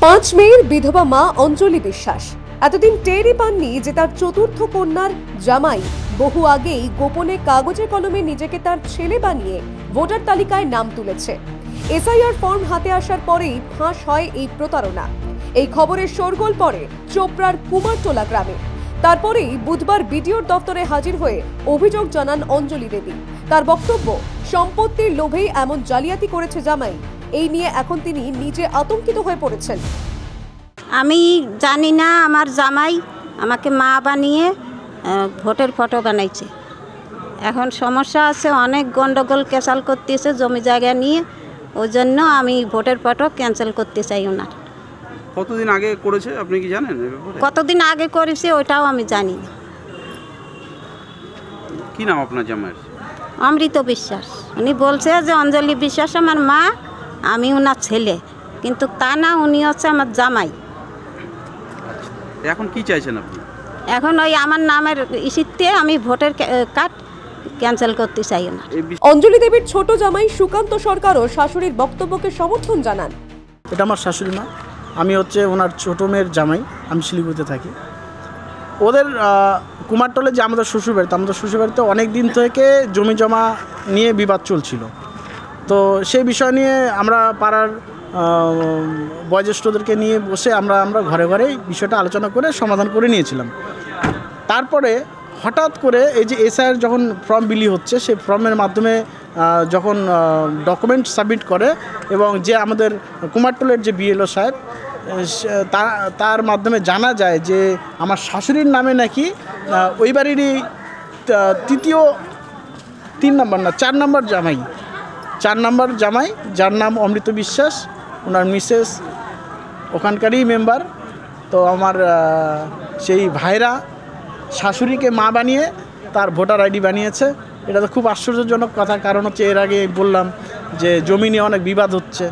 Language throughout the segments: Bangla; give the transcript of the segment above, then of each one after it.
পাঁচ মেয়ের বিধবা মা অঞ্জলি বিশ্বাস এতদিন টেরই পাননি যে তার চতুর্থ কন্যার জামাই বহু আগেই গোপনে কাগজে কলমে নিজেকে তার ছেলে বানিয়ে ভোটার তালিকায় নাম তুলেছে। এসআইআর ফর্ম হাতে আসার পরেই ফাঁস হয় এই প্রতারণা। এই খবরের শোরগোল পড়ে চোপড়ার কুমারটোলা গ্রামে। তারপরেই বুধবার বিডিওর দপ্তরে হাজির হয়ে অভিযোগ জানান অঞ্জলি দেবী। তার বক্তব্য, সম্পত্তির লোভেই এমন জালিয়াতি করেছে জামাই। এই নিয়ে এখন তিনি নিজে আতঙ্কিত হয়ে পড়েছেন। আমি জানি না আমার জামাই আমাকে মা বানিয়ে ভোটের ফটো বানাইছে। এখন সমস্যা আছে, অনেক গন্ডগোল ক্যান্সেল করতেছে জমি জায়গা নিয়ে, ওই জন্য আমি ভোটের ফটো ক্যান্সেল করতে চাই ওনার। কতদিন আগে করেছে আপনি কি জানেন? কতদিন আগে করেছে ওইটাও আমি জানি না। কি নাম আপনার জামাইয়ের? অমৃত বিশ্বাস। উনি বলছে যে অঞ্জলি বিশ্বাস আমার মা, আমি ওনার ছেলে, কিন্তু তা না, উনি হচ্ছে আমার জামাই। এখন কি চাইছেন আপনি? এখন ওই আমার নামের ইস্যুতে আমি ভোটের কার্ড ক্যান্সেল করতে চাই না। অঞ্জলি দেবীর ছোট জামাই সুকান্ত সরকারও শাশুড়ির বক্তব্যকে সমর্থন জানান। এটা আমার শাশুড়ি মা, আমি হচ্ছে ওনার ছোট মেয়ের জামাই। আমি শিলিগুড়িতে থাকি। ওদের কুমারটলে যে আমাদের শ্বশুরবাড়িতে অনেক দিন থেকে জমি জমা নিয়ে বিবাদ চলছিল। তো সেই বিষয় নিয়ে আমরা পাড়ার বয়োজ্যেষ্ঠদেরকে নিয়ে বসে আমরা ঘরে ঘরে বিষয়টা আলোচনা করে সমাধান করে নিয়েছিলাম। তারপরে হঠাৎ করে এই যে এসআইআর যখন ফর্ম বিলি হচ্ছে, সেই ফর্মের মাধ্যমে যখন ডকুমেন্ট সাবমিট করে এবং যে আমাদের কুমারটলের যে বিএলও সাহেব, তার মাধ্যমে জানা যায় যে আমার শাশুড়ির নামে নাকি ওই বাড়িরই চার নম্বর জামাই, যার নাম অমৃত বিশ্বাস, ওনার মিসেস ওখানকারই মেম্বার। তো আমার সেই ভাইরা শাশুড়িকে মা বানিয়ে তার ভোটার আইডি বানিয়েছে। এটা তো খুব আশ্চর্যজনক কথা, কারণ হচ্ছে এর আগে বললাম যে জমি নিয়ে অনেক বিবাদ হচ্ছে।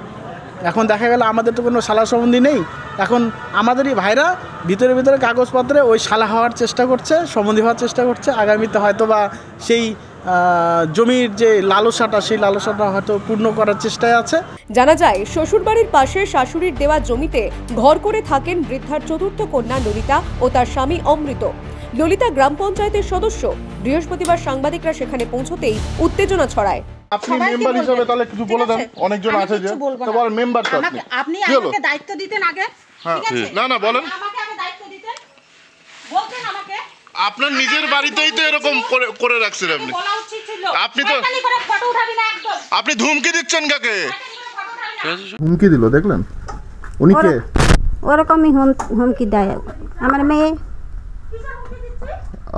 এখন দেখা গেল আমাদের তো কোনো শালা সম্বন্ধী নেই, এখন আমাদেরই ভাইরা ভিতরে কাগজপত্রে ওই শালা হওয়ার চেষ্টা করছে, সম্বন্ধী হওয়ার চেষ্টা করছে। আগামীতে হয়তো বা সেই জমির যে লালসাটা, সেই লালসাটা হয়তো পূর্ণ করার চেষ্টায় আছে। জানা যায় শ্বশুরবাড়ির পাশে শাশুড়ির দেওয়া জমিতে ঘর করে থাকেন বৃদ্ধার চতুর্থ কন্যা ললিতা ও তার স্বামী অমৃত। ললিতা গ্রাম পঞ্চায়েতের সদস্য। বৃহস্পতিবার সাংবাদিকরা সেখানে পৌঁছতেই উত্তেজনা ছড়ায়। আপনি মেম্বার হিসেবে তাহলে কিছু বলে দেন, অনেকজন আছে যে তোমার মেম্বার তো আপনি আমাকে দায়িত্ব দিতেন আগে। ঠিক আছে, না বলেন, আমাকে আগে দায়িত্ব দিতেন, বলতেন আমাকে। আপনার নিজের বাড়িতেই তো এরকম করে রাখছেন আপনি। বলা উচিত ছিল। আপনি তো ফটো উঠাবি না একদম। আপনি ধুমকি দিচ্ছেন কাকে? হুমকি দিল, দেখলেন? উনি কে? ওরকমই হুমকি দেয় আমার মেয়ে।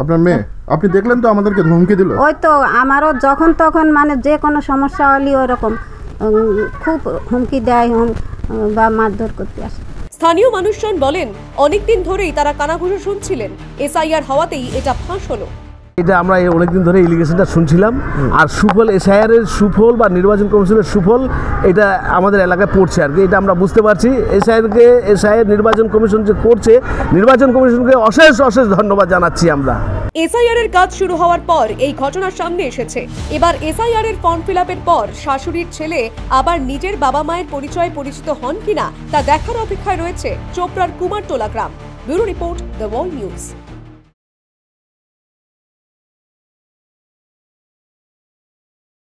আপনার মেয়ে? আপনি দেখলেন তো আমাদেরকে হুমকি দিল? ওই তো আমারও যখন তখন মানে যে কোনো সমস্যা হলে ওরকম খুব হুমকি দেয় বা মারধর করতে আসে। স্থানীয় মানুষজন বলেন, অনেকদিন ধরেই তারা কানাঘুষো শুনছিলেন। এসআইআর হওয়াতেই এটা ফাঁস হলো। এটা আমরা অনেকদিন ধরে এলিগেশনটা শুনছিলাম, আর সুফল এসআইআরের সুফল বা নির্বাচন কমিশনের সুফল এটা আমাদের এলাকায় পড়ছে আর কি। এটা আমরা বুঝতে পারছি। এসআইআর নির্বাচন কমিশন যে করছে, নির্বাচন কমিশনকে অশেষ ধন্যবাদ জানাচ্ছি আমরা। এসআইআর এর কাজ শুরু হওয়ার পর এই ঘটনা সামনে এসেছে। এবার এসআইআর এর ফর্ম ফিল আপের পর শাশুড়ির ছেলে আবার নিজের বাবা মায়ের পরিচয়ে পরিচিত হন কিনা তা দেখার অপেক্ষায় রয়েছে চোপড়ার কুমারটোলা গ্রাম। Bureau report, the wall news.